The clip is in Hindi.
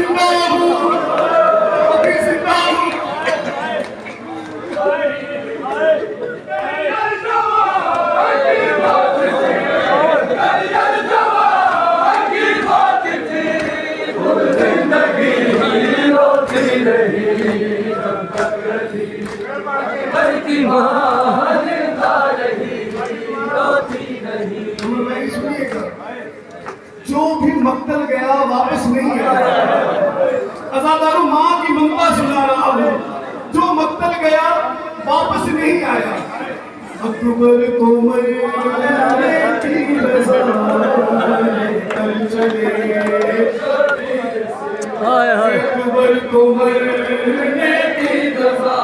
जिंदा हूँ, अभी जिंदा हूँ। जो भी मक्तल गया वापस नहीं आया। अज़ादारों माँ की ममता सुना रहा हूँ, जो मक्तल गया वापस नहीं आया। अकबर को मरने की रज़ा कल चले, अकबर को मरने की रज़ा